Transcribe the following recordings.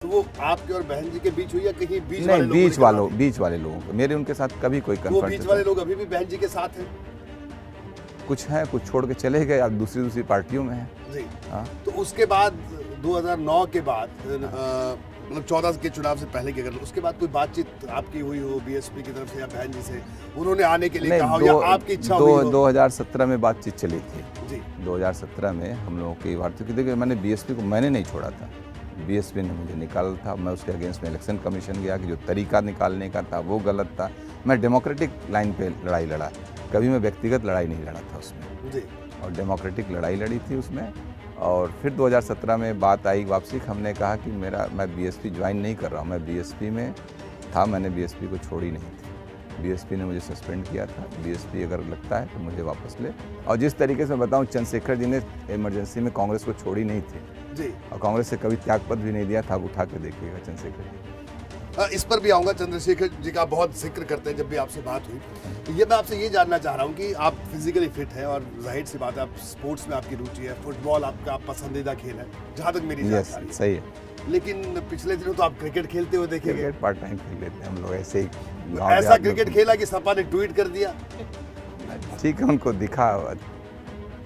तो वो आपके और बहन जी के बीच हुई या कहीं बीच नहीं, वाले बीच वाले लोगों को, मेरे उनके साथ कभी कोई वो कन्फ्रंट बीच वाले लोग अभी भी बहन जी के साथ हैं? कुछ हैं, कुछ छोड़ के चले गए, अब दूसरी पार्टियों में हैं। जी। हाँ। तो उसके बाद 2009 के बाद मतलब 14 के चुनाव से पहले की अगर उसके बाद कोई बातचीत आपकी हुई हो बीएसपी की तरफ से या बहन जी से, उन्होंने आने के लिए कहा हो या आपकी इच्छा हुई हो? 2017 में बातचीत चली थी जी। 2017 में हम लोगों की वार्ता की। देखिए, मैंने बीएसपी को मैंने नहीं छोड़ा था, बीएसपी ने मुझे निकाला था। मैं उसके अगेंस्ट में इलेक्शन कमीशन गया कि जो तरीका निकालने का था वो गलत था। मैं डेमोक्रेटिक लाइन पे लड़ाई लड़ा, कभी मैं व्यक्तिगत लड़ाई नहीं लड़ा था उसमें जी। और डेमोक्रेटिक लड़ाई लड़ी थी उसमें। और फिर 2017 में बात आई वापसी, हमने कहा कि मैं बीएसपी ज्वाइन नहीं कर रहा हूँ। मैं बीएसपी में था, मैंने बीएसपी को छोड़ी नहीं थी। बीएसपी ने मुझे सस्पेंड किया था। बीएसपी अगर लगता है तो मुझे वापस ले। और जिस तरीके से बताऊं, चंद्रशेखर जी ने इमरजेंसी में कांग्रेस को छोड़ी नहीं थी जी, और कांग्रेस से कभी त्यागपत्र भी नहीं दिया था। उठा के देखिएगा चंद्रशेखर जी। इस पर भी आऊँगा। चंद्रशेखर जी का बहुत जिक्र करते हैं जब भी आपसे बात हुई। तो ये मैं आपसे ये जानना चाह रहा हूँ कि आप फिजिकली फिट हैं और जाहिर सी बात है आप स्पोर्ट्स में आपकी रुचि है, फुटबॉल आपका पसंदीदा खेल है जहाँ तक मेरी जानकारी है। सही है। लेकिन पिछले दिनों तो आप क्रिकेट खेलते हुए देखे गए। पार्ट टाइम खेल लेते हैं हम लोग ऐसे ही। ऐसा क्रिकेट खेला कि सपा ने ट्वीट कर दिया? ठीक है, उनको दिखा,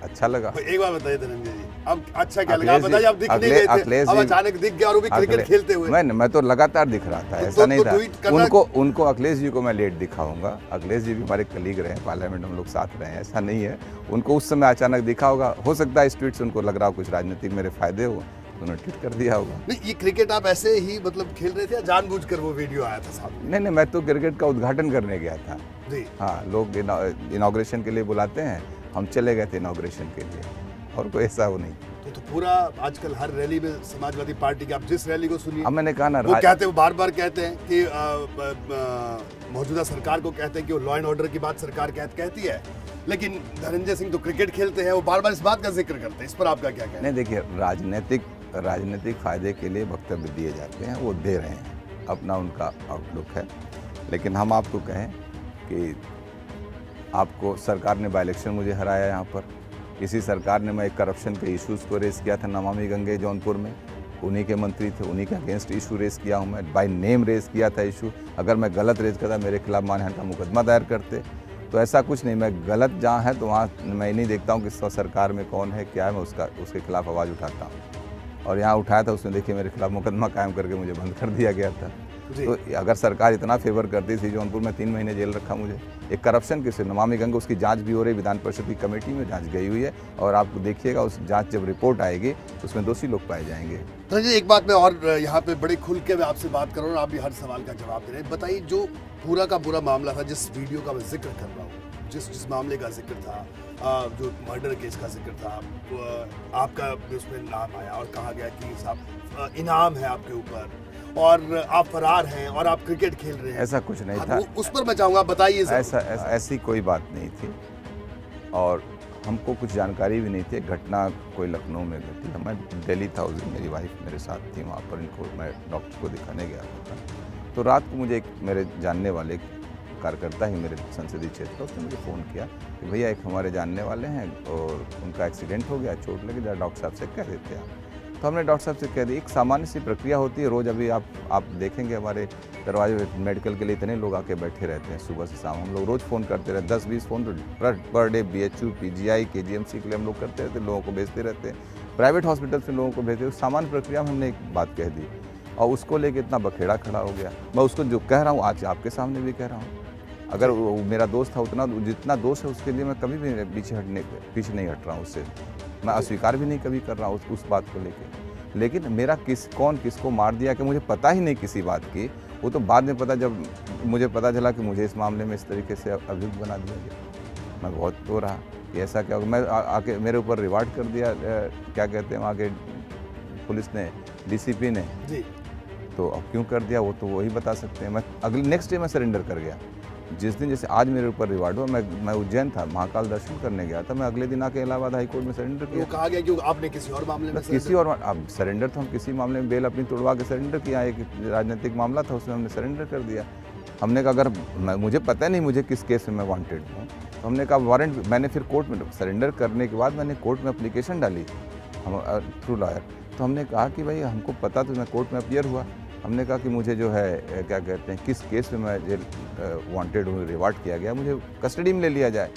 अच्छा लगा। एक बार बताइए धनंजय जी, अब अच्छा क्या लगा? बताइए, आप दिख नहीं रहे थे, अब अचानक दिख गया और वो भी क्रिकेट खेलते हुए। मैं तो लगातार दिख रहा था, ऐसा नहीं था। उनको अखिलेश जी को मैं लेट दिखाऊंगा। अखिलेश जी भी हमारे कलीग रहे हैं, पार्लियामेंट हम लोग साथ रहे हैं, ऐसा नहीं है। उनको उस समय अचानक दिखा होगा, हो सकता है इस ट्वीट से उनको लग रहा हो कुछ राजनीतिक मेरे फायदे हो, उन्होंने ट्वीट कर दिया होगा। नहीं, ये क्रिकेट आप ऐसे ही मतलब खेल रहे थे या जानबूझकर वो वीडियो आया था सामने? नहीं, मैं तो क्रिकेट का उद्घाटन करने गया था जी। हाँ, लोग इनॉग्रेशन के लिए बुलाते हैं, हम चले गए थे इनॉग्रेशन के लिए, और कोई ऐसा वो नहीं। तो पूरा आजकल हर रैली में समाजवादी पार्टी की, आप जिस रैली को सुनिए, अब मैंने कहा ना, वो कहते हैं, बार बार कहते हैं कि मौजूदा सरकार को कहते हैं कि वो लॉ एंड ऑर्डर की बात सरकार कहती है, लेकिन धनंजय सिंह तो क्रिकेट खेलते हैं, वो बार बार इस बात का जिक्र करते हैं। इस पर आपका क्या कहना है? नहीं, देखिए, राजनीतिक फायदे के लिए वक्तव्य दिए जाते हैं, वो दे रहे हैं, अपना उनका आउटलुक है। लेकिन हम आपको कहें कि आपको सरकार ने बाई इलेक्शन मुझे हराया यहाँ पर। इसी सरकार ने, मैं एक करप्शन के इश्यूज़ को रेस किया था नमामि गंगे जौनपुर में, उन्हीं के मंत्री थे, उन्हीं के अगेंस्ट इशू रेस किया हूँ मैं, बाय नेम रेस किया था इशू। अगर मैं गलत रेस करता, मेरे खिलाफ मानहानि का मुकदमा दायर करते। तो ऐसा कुछ नहीं, मैं गलत जहाँ है तो वहाँ मैं नहीं देखता हूँ कि सरकार में कौन है क्या है, मैं उसके खिलाफ आवाज़ उठाता हूँ। और यहाँ उठाया था, उसने देखिए मेरे खिलाफ मुकदमा कायम करके मुझे बंद कर दिया गया था। तो अगर सरकार इतना फेवर करती थी, जौनपुर में 3 महीने जेल रखा मुझे, एक करप्शन किसे, नमामि गंगा, उसकी जांच भी हो रही, विधान परिषद की कमेटी में जांच गई हुई है, और आप देखिएगा उस जांच जब रिपोर्ट आएगी उसमें दोषी लोग पाए जाएंगे। तो जी, एक बात मैं और यहाँ पे बड़े खुल के मैं आपसे बात कर रहा हूँ, आप भी हर सवाल का जवाब दे रहे हैं। बताइए, जो पूरा का पूरा मामला था, जिस वीडियो का मैं जिक्र कर रहा हूँ, जिस मामले का जिक्र था, जो मर्डर केस का जिक्र था, आपका उसमें नाम आया और कहा गया कि साहब इनाम है आपके ऊपर और आप फरार हैं और आप क्रिकेट खेल रहे हैं, ऐसा कुछ नहीं था। उस पर मैं चाहूँगा बताइए। ऐसी कोई बात नहीं थी, और हमको कुछ जानकारी भी नहीं थी। घटना कोई लखनऊ में घटी, मैं दिल्ली था उस दिन, मेरी वाइफ मेरे साथ थी वहाँ पर, इनको मैं डॉक्टर को दिखाने गया था। तो रात को मुझे एक मेरे जानने वाले कार्यकर्ता ही मेरे संसदीय क्षेत्र का, उसने मुझे फ़ोन किया कि भैया एक हमारे जानने वाले हैं और उनका एक्सीडेंट हो गया, चोट लगी, जरा डॉक्टर साहब से कह देते आप। तो हमने डॉक्टर साहब से कह दी। एक सामान्य सी प्रक्रिया होती है रोज़, अभी आप देखेंगे हमारे दरवाजे मेडिकल के लिए इतने लोग आके बैठे रहते हैं सुबह से शाम। हम लोग रोज़ फ़ोन करते रहते, 10-20 phone per day, BHU, PGI, KGMC के लिए हम लोग करते रहते, लोगों को भेजते रहते हैं, प्राइवेट हॉस्पिटल से लोगों को भेजते। सामान्य प्रक्रिया में हमने एक बात कह दी और उसको लेके इतना बखेड़ा खड़ा हो गया। मैं उसको जो कह रहा हूँ आज आपके सामने भी कह रहा हूँ, अगर वो मेरा दोस्त था, उतना जितना दोस्त है उसके लिए मैं कभी भी पीछे नहीं हट रहा हूँ उससे, मैं अस्वीकार भी नहीं कभी कर रहा हूँ उस बात को लेके। लेकिन मेरा कौन किसको मार दिया कि मुझे पता ही नहीं किसी बात की, वो तो बाद में पता, जब मुझे पता चला कि मुझे इस मामले में इस तरीके से अभियुक्त बना दिया गया। मैं बहुत तो रहा कि ऐसा क्या होगा। मैं आके मेरे ऊपर रिवार्ड कर दिया, क्या कहते हैं वहाँ के पुलिस ने, DCP ने जी। तो अब क्यों कर दिया वो तो वही बता सकते हैं। मैं नेक्स्ट डे मैं सरेंडर कर गया। जिस दिन, जैसे आज मेरे ऊपर रिवार्ड हुआ, मैं उज्जैन था, महाकाल दर्शन करने गया था, मैं अगले दिन आके इलाहाबाद हाई कोर्ट में सरेंडर किया। कहा गया कि आपने किसी और मामले में किसी और, अब सरेंडर तो हम किसी मामले में बेल अपनी तोड़वा के सरेंडर किया, एक राजनीतिक मामला था उसमें हमने सरेंडर कर दिया। हमने कहा अगर मुझे पता नहीं मुझे किस केस में मैं वांटेड हूँ, तो हमने कहा वारंट, मैंने फिर कोर्ट में सरेंडर करने के बाद मैंने कोर्ट में अप्लीकेशन डाली हम थ्रू लॉयर तो हमने कहा कि भाई हमको पता, तो मैं कोर्ट में अपीयर हुआ। हमने कहा कि मुझे जो है क्या कहते हैं, किस केस में मैं जेल वांटेड हूँ, रिवार्ड किया गया, मुझे कस्टडी में ले लिया जाए।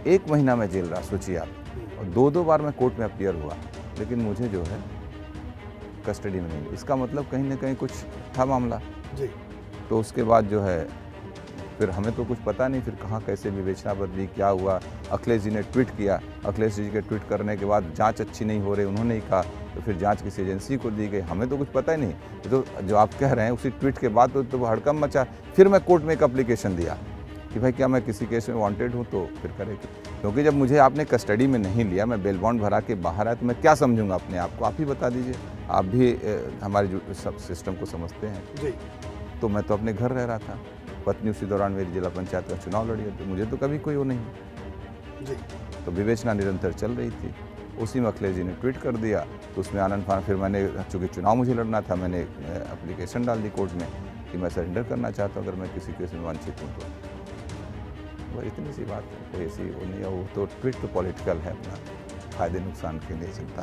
1 महीना मैं जेल रहा, सोचिए आप, और 2-2 बार मैं कोर्ट में अपीयर हुआ, लेकिन मुझे जो है कस्टडी में नहीं। इसका मतलब कहीं ना कहीं कुछ था मामला जी। तो उसके बाद जो है फिर हमें तो कुछ पता नहीं, फिर कहाँ कैसे विवेचना बदली, क्या हुआ। अखिलेश जी ने ट्वीट किया, अखिलेश जी के ट्वीट करने के बाद जांच अच्छी नहीं हो रही, उन्होंने ही कहा, तो फिर जांच किसी एजेंसी को दी गई, हमें तो कुछ पता ही नहीं। तो जो आप कह रहे हैं उसी ट्वीट के बाद तो हड़कंप मचा। फिर मैं कोर्ट में एक एप्लीकेशन दिया कि भाई क्या मैं किसी केस में वांटेड हूँ, तो फिर करें, क्योंकि जब मुझे आपने कस्टडी में नहीं लिया, मैं बेल बॉन्ड भरा के बाहर आया, तो मैं क्या समझूंगा अपने आप को, आप ही बता दीजिए। आप भी हमारे जो सब सिस्टम को समझते हैं। जी। तो मैं तो अपने घर रह रहा था, पत्नी उसी दौरान मेरी जिला पंचायत का चुनाव लड़ी है, तो मुझे तो कभी कोई वो नहीं। जी। तो विवेचना निरंतर चल रही थी, उसी में अखिलेश जी ने ट्वीट कर दिया, तो उसमें आनंद फान, फिर मैंने, चूँकि चुनाव मुझे लड़ना था, मैंने एप्लीकेशन डाल दी कोर्ट में कि मैं सरेंडर करना चाहता हूँ अगर मैं किसी केस में वांछित हूँ तो। बस इतनी सी बात है, कोई ऐसी वो नहीं है। वो तो ट्वीट तो पॉलिटिकल है, अपना फ़ायदे नुकसान के लिए चलता है।